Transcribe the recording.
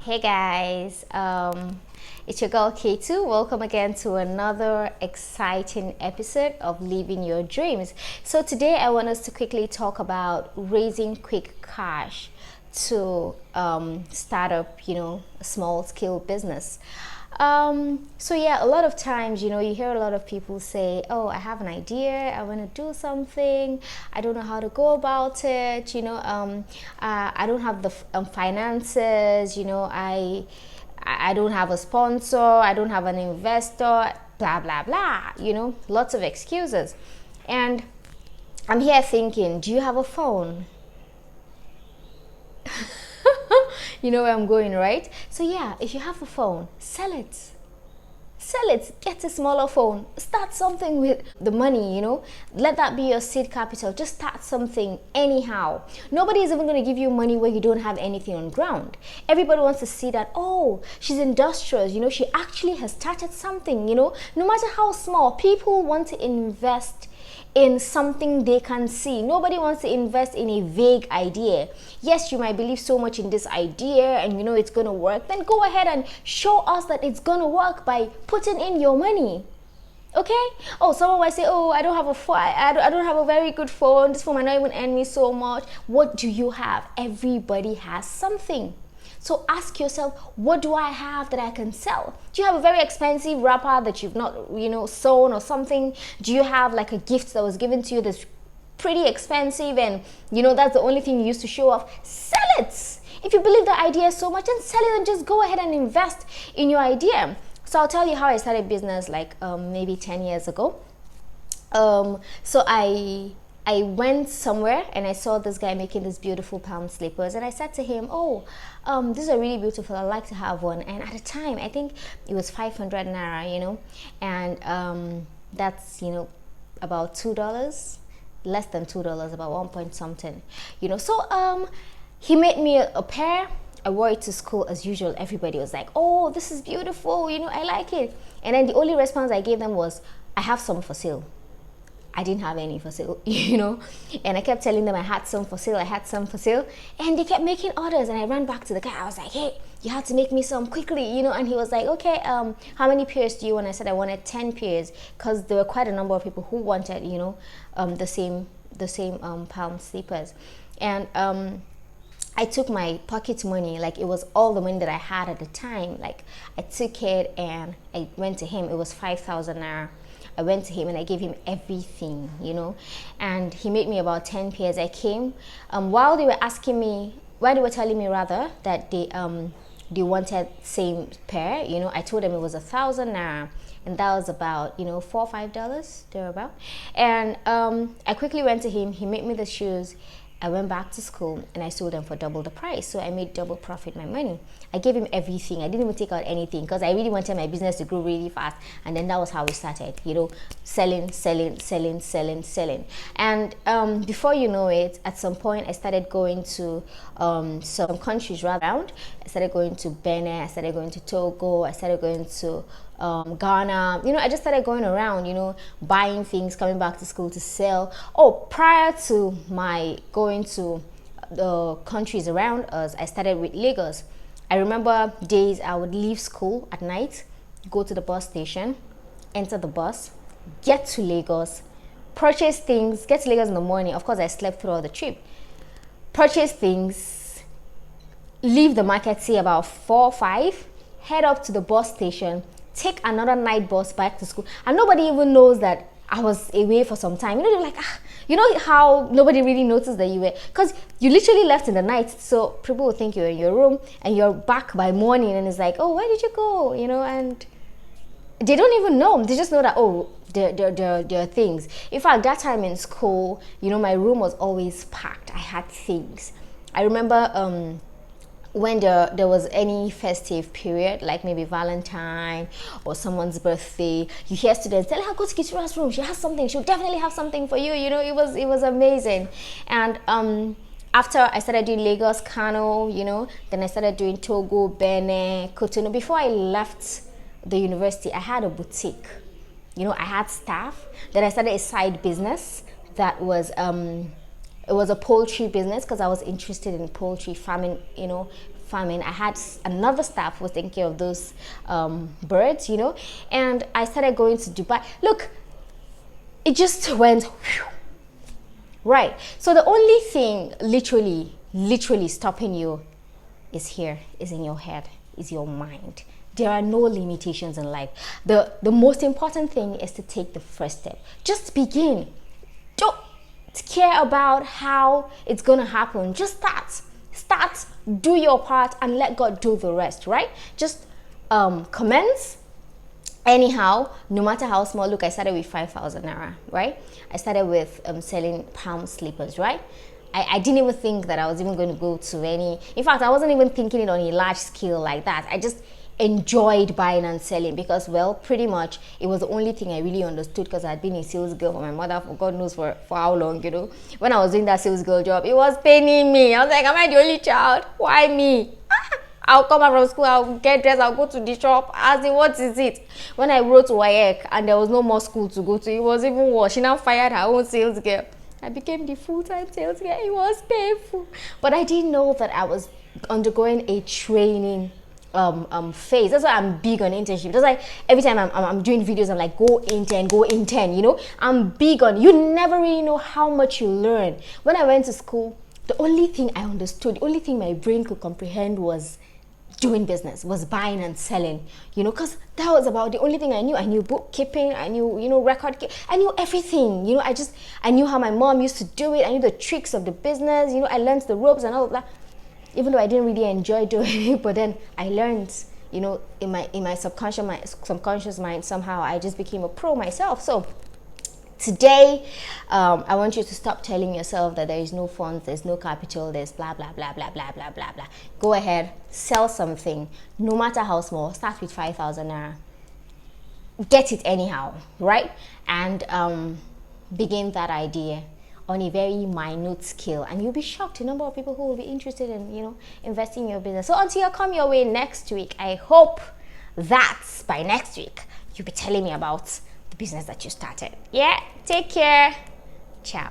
Hey guys, it's your girl K2. Welcome again to another exciting episode of Living Your Dreams. So today I want us to quickly talk about raising quick cash to start up, a small scale business. So yeah, a lot of times, you hear a lot of people say, "Oh, I have an idea. I want to do something. I don't know how to go about it. I don't have the finances. I don't have a sponsor. I don't have an investor. Blah blah blah. Lots of excuses." And I'm here thinking, do you have a phone? You know where I'm going, right? So yeah, if you have a phone, sell it. Sell it, get a smaller phone, start something with the money, let that be your seed capital. Just start something anyhow. Nobody is even going to give you money where you don't have anything on ground. Everybody wants to see that, oh, she's industrious, she actually has started something. No matter how small, people want to invest in something they can see. Nobody wants to invest in a vague idea. Yes, you might believe so much in this idea and it's going to work. Then go ahead and show us that it's going to work by putting in your money. Okay? Oh, someone might say, "Oh, I don't have a phone. I don't have a very good phone. This phone might not even earn me so much." What do you have? Everybody has something. So ask yourself, what do I have that I can sell? Do you have a very expensive wrapper that you've not, sewn or something? Do you have like a gift that was given to you that's pretty expensive and, that's the only thing you used to show off? Sell it! If you believe the idea so much, then sell it and just go ahead and invest in your idea. So I'll tell you how I started business like maybe 10 years ago. So I went somewhere and I saw this guy making these beautiful palm slippers, and I said to him, "Oh, these are really beautiful. I'd like to have one." And at the time, I think it was 500 naira, and that's about $2, less than $2, about 1 point something, So he made me a pair. I wore it to school as usual. Everybody was like, "Oh, this is beautiful. I like it." And then the only response I gave them was, "I have some for sale." I didn't have any for sale, and I kept telling them I had some for sale, and they kept making orders. And I ran back to the guy. I was like, "Hey, you have to make me some quickly, and he was like, "Okay, how many pairs do you want?" I said I wanted 10 pairs because there were quite a number of people who wanted, the same palm slippers. And I took my pocket money, like it was all the money that I had at the time. Like I took it and I went to him. It was 5,000 naira. I went to him and I gave him everything, and he made me about 10 pairs. I came, while they were telling me rather that they wanted same pair, I told them it was 1,000 naira, and that was about, $4 or $5 thereabout. And I quickly went to him. He made me the shoes. I went back to school and I sold them for double the price. So I made double profit my money. I gave him everything. I didn't even take out anything because I really wanted my business to grow really fast. And then that was how we started, selling. And before you know it, at some point I started going to some countries around. I started going to Benin. I started going to Togo. I started going to Ghana. I just started going around, buying things, coming back to school to sell. Oh, prior to my going to the countries around us, I started with Lagos. I remember days I would leave school at night, go to the bus station, enter the bus, get to Lagos, purchase things, get to Lagos in the morning. Of course, I slept throughout the trip. Purchase things, leave the market, say about 4 or 5, head up to the bus station, take another night bus back to school, and nobody even knows that I was away for some time. They're like, how nobody really noticed that you were, because you literally left in the night, so people will think you're in your room and you're back by morning, and it's like, "Oh, where did you go?" And they don't even know. They just know that, oh, there are things. In fact, that time in school, my room was always packed. I had things. I remember when there was any festive period, like maybe Valentine or someone's birthday, you hear students tell her, "Go to Kitura's room. She has something. She'll definitely have something for you." It was amazing. And after I started doing Lagos, Kano, then I started doing Togo, Benin, Cotonou. Before I left the university, I had a boutique. I had staff. Then I started a side business that was it was a poultry business because I was interested in poultry farming, farming. I had another staff who was taking care of those birds, you know, and I started going to Dubai. Look, it just went whew, right. So the only thing literally stopping you is in your head, is your mind. There are no limitations in life. The most important thing is to take the first step. Just begin. Don't care about how it's gonna happen. Just start, do your part, and let God do the rest, right? Just commence anyhow, no matter how small. Look, I started with 5,000 naira, right? I started with selling palm slippers, right? I didn't even think that I was even going to go to any. In fact, I wasn't even thinking it on a large scale like that. I just enjoyed buying and selling because, well, pretty much it was the only thing I really understood, because I had been a sales girl for my mother for God knows for how long, you know. When I was doing that sales girl job, it was paining me. I was like, am I the only child? Why me? I'll come out from school, I'll get dressed, I'll go to the shop, ask him, what is it? When I wrote WAEC and there was no more school to go to, it was even worse. She now fired her own sales girl. I became the full-time sales girl. It was painful. But I didn't know that I was undergoing a training phase. That's why I'm big on internship. That's why every time I'm doing videos, I'm like, go intern, you know. I'm big on, you never really know how much you learn. When I went to school, the only thing I understood, the only thing my brain could comprehend was doing business, was buying and selling, you know, because that was about the only thing I knew. I knew bookkeeping, I knew, you know, I knew everything, you know. I knew how my mom used to do it. I knew the tricks of the business, you know. I learned the ropes and all of that, even though I didn't really enjoy doing it. But then I learned, you know, in my subconscious mind, somehow I just became a pro myself. So today, I want you to stop telling yourself that there is no funds, there's no capital, there's blah, blah, blah, blah, blah, blah, blah, blah. Go ahead, sell something, no matter how small. Start with 5,000 naira. Get it anyhow, right? And begin that idea on a very minute scale, and you'll be shocked the number of people who will be interested in, you know, investing in your business. So until I come your way next week, I hope that by next week you'll be telling me about business that you started. Yeah, take care. Ciao.